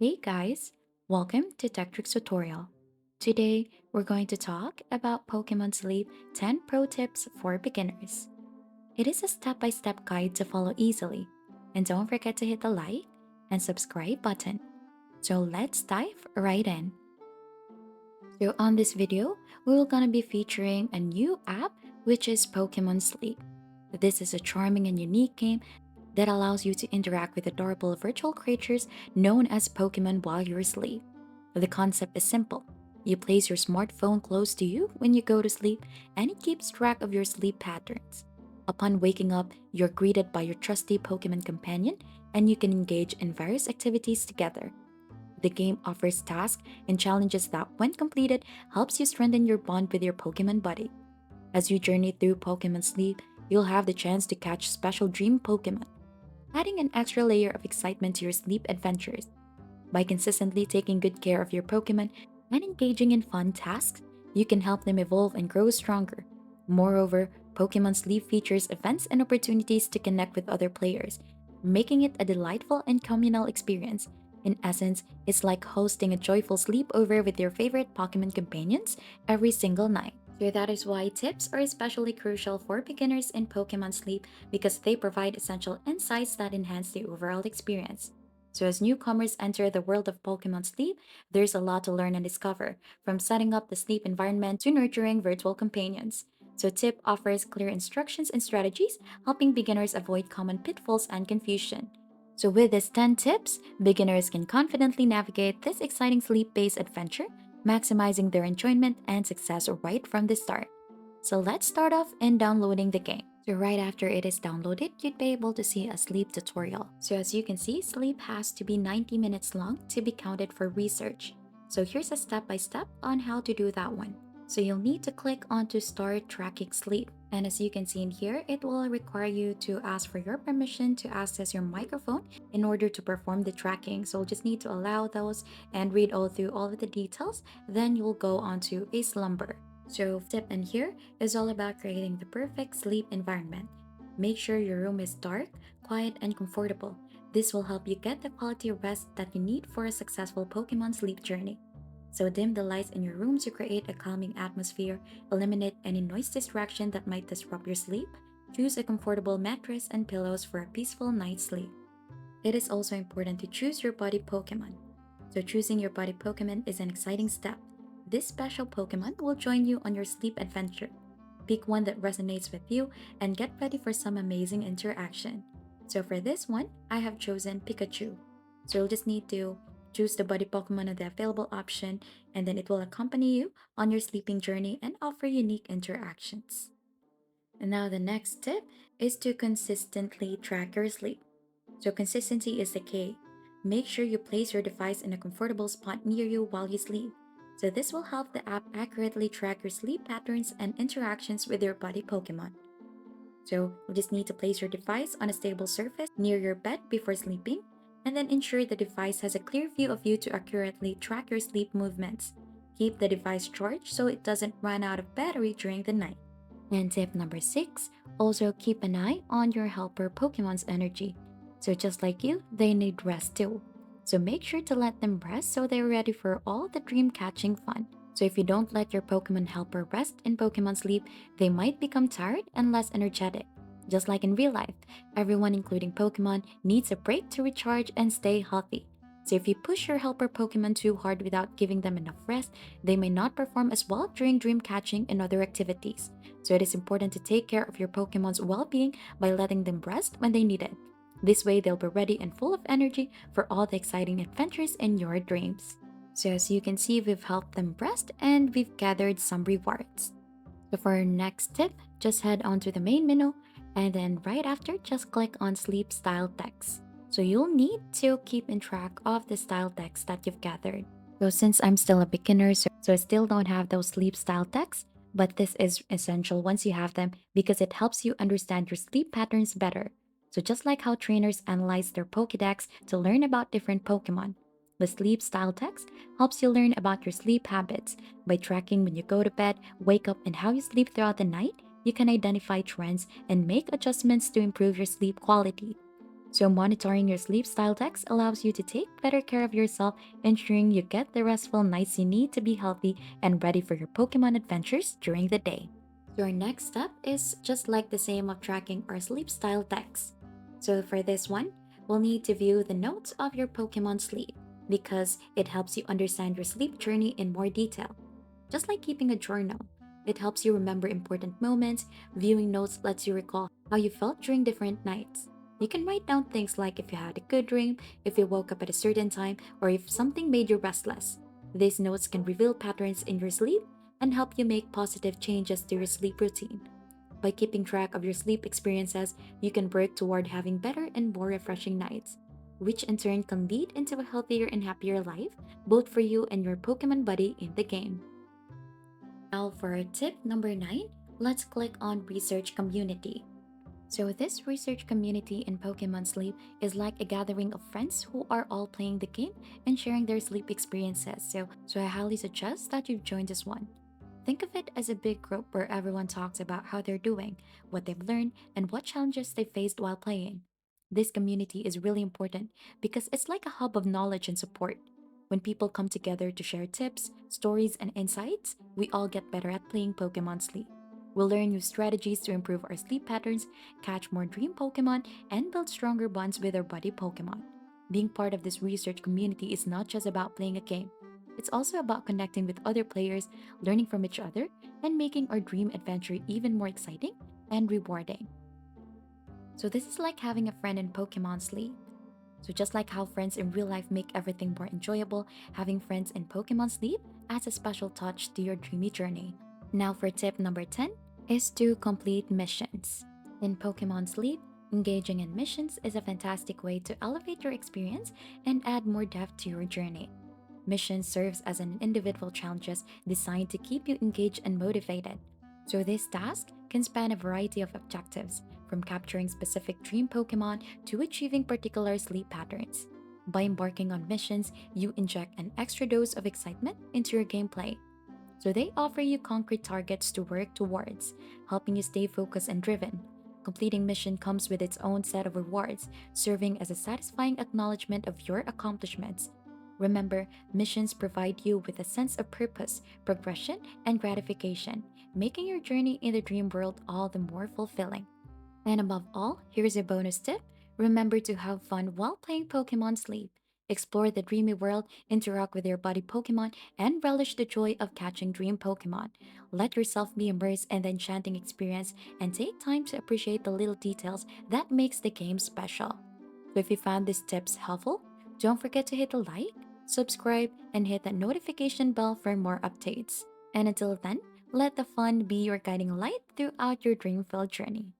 Hey guys, welcome to Tech Tricks Tutorial. Today, we're going to talk about Pokemon Sleep 10 Pro Tips for Beginners. It is a step-by-step guide to follow easily. And don't forget to hit the like and subscribe button. So let's dive right in. So on this video, we're gonna be featuring a new app which is Pokemon Sleep. This is a charming and unique game that allows you to interact with adorable virtual creatures known as Pokemon while you're asleep. The concept is simple. You place your smartphone close to you when you go to sleep, and it keeps track of your sleep patterns. Upon waking up, you're greeted by your trusty Pokemon companion, and you can engage in various activities together. The game offers tasks and challenges that, when completed, helps you strengthen your bond with your Pokemon buddy. As you journey through Pokemon Sleep, you'll have the chance to catch special dream Pokemon, adding an extra layer of excitement to your sleep adventures. By consistently taking good care of your Pokemon and engaging in fun tasks, you can help them evolve and grow stronger. Moreover, Pokemon Sleep features events and opportunities to connect with other players, making it a delightful and communal experience. In essence, it's like hosting a joyful sleepover with your favorite Pokemon companions every single night. So that is why tips are especially crucial for beginners in Pokemon Sleep because they provide essential insights that enhance the overall experience. So as newcomers enter the world of Pokemon Sleep, there's a lot to learn and discover, from setting up the sleep environment to nurturing virtual companions. So Tip offers clear instructions and strategies, helping beginners avoid common pitfalls and confusion. So with these 10 tips, beginners can confidently navigate this exciting sleep-based adventure, maximizing their enjoyment and success right from the start. So let's start off in downloading the game. So right after it is downloaded, you'd be able to see a sleep tutorial. So as you can see, sleep has to be 90 minutes long to be counted for research. So here's a step-by-step on how to do that one. So you'll need to click on to start tracking sleep. And as you can see in here, it will require you to ask for your permission to access your microphone in order to perform the tracking. So you'll just need to allow those and read all through all of the details. Then you'll go on to a slumber. So tip in here is all about creating the perfect sleep environment. Make sure your room is dark, quiet, and comfortable. This will help you get the quality rest that you need for a successful Pokemon sleep journey. So dim the lights in your room to create a calming atmosphere, eliminate any noise distraction that might disrupt your sleep, choose a comfortable mattress and pillows for a peaceful night's sleep. It is also important to choose your buddy Pokemon. So choosing your buddy Pokemon is an exciting step. This special Pokemon will join you on your sleep adventure. Pick one that resonates with you and get ready for some amazing interaction. So for this one, I have chosen Pikachu. So you'll just need to choose the buddy Pokemon of the available option, and then it will accompany you on your sleeping journey and offer unique interactions. And now the next tip is to consistently track your sleep. So consistency is the key. Make sure you place your device in a comfortable spot near you while you sleep. So this will help the app accurately track your sleep patterns and interactions with your buddy Pokemon. So you just need to place your device on a stable surface near your bed before sleeping, and then ensure the device has a clear view of you to accurately track your sleep movements. Keep the device charged so it doesn't run out of battery during the night. And tip number 6, also keep an eye on your helper Pokemon's energy. So just like you, they need rest too. So make sure to let them rest so they're ready for all the dream catching fun. So if you don't let your Pokemon helper rest in Pokemon sleep, they might become tired and less energetic. Just like in real life, everyone including Pokemon needs a break to recharge and stay healthy. So if you push your helper Pokemon too hard without giving them enough rest, they may not perform as well during dream catching and other activities. So it is important to take care of your Pokemon's well-being by letting them rest when they need it. This way they'll be ready and full of energy for all the exciting adventures in your dreams. So as you can see, we've helped them rest and we've gathered some rewards. So for our next tip, just head onto the main menu and then right after, just click on Sleep Style Text. So you'll need to keep in track of the style text that you've gathered. So since I'm still a beginner, so I still don't have those sleep style texts, but this is essential once you have them because it helps you understand your sleep patterns better. So just like how trainers analyze their Pokédex to learn about different Pokemon, the sleep style text helps you learn about your sleep habits. By tracking when you go to bed, wake up, and how you sleep throughout the night, you can identify trends and make adjustments to improve your sleep quality. So, monitoring your sleep style text allows you to take better care of yourself, ensuring you get the restful nights you need to be healthy and ready for your Pokemon adventures during the day. Your next step is just like the same of tracking our sleep style text. So, for this one, we'll need to view the notes of your Pokemon sleep because it helps you understand your sleep journey in more detail. Just like keeping a journal, it helps you remember important moments. Viewing notes lets you recall how you felt during different nights. You can write down things like if you had a good dream, if you woke up at a certain time, or if something made you restless. These notes can reveal patterns in your sleep and help you make positive changes to your sleep routine. By keeping track of your sleep experiences, you can work toward having better and more refreshing nights, which in turn can lead into a healthier and happier life, both for you and your Pokemon buddy in the game. Now, for tip number 9, let's click on Research Community. So, this research community in Pokemon Sleep is like a gathering of friends who are all playing the game and sharing their sleep experiences. So I highly suggest that you join this one. Think of it as a big group where everyone talks about how they're doing, what they've learned, and what challenges they faced while playing. This community is really important because it's like a hub of knowledge and support. When people come together to share tips, stories, and insights, we all get better at playing Pokemon Sleep. We'll learn new strategies to improve our sleep patterns, catch more dream Pokemon, and build stronger bonds with our buddy Pokemon. Being part of this research community is not just about playing a game, it's also about connecting with other players, learning from each other, and making our dream adventure even more exciting and rewarding. So, this is like having a friend in Pokemon Sleep. So, just like how friends in real life make everything more enjoyable, having friends in Pokemon Sleep adds a special touch to your dreamy journey. Now, for tip number 10 is to complete missions. In Pokemon Sleep, engaging in missions is a fantastic way to elevate your experience and add more depth to your journey. Mission serves as an individual challenges designed to keep you engaged and motivated. So this task can span a variety of objectives, from capturing specific dream Pokemon to achieving particular sleep patterns. By embarking on missions, you inject an extra dose of excitement into your gameplay. So they offer you concrete targets to work towards, helping you stay focused and driven. Completing mission comes with its own set of rewards, serving as a satisfying acknowledgement of your accomplishments. Remember, missions provide you with a sense of purpose, progression, and gratification, making your journey in the dream world all the more fulfilling. And above all, here's a bonus tip: remember to have fun while playing Pokemon Sleep. Explore the dreamy world, interact with your buddy Pokemon, and relish the joy of catching dream Pokemon. Let yourself be immersed in the enchanting experience and take time to appreciate the little details that makes the game special. So if you found these tips helpful, don't forget to hit the like, subscribe, and hit that notification bell for more updates. And until then, let the fun be your guiding light throughout your dream-filled journey.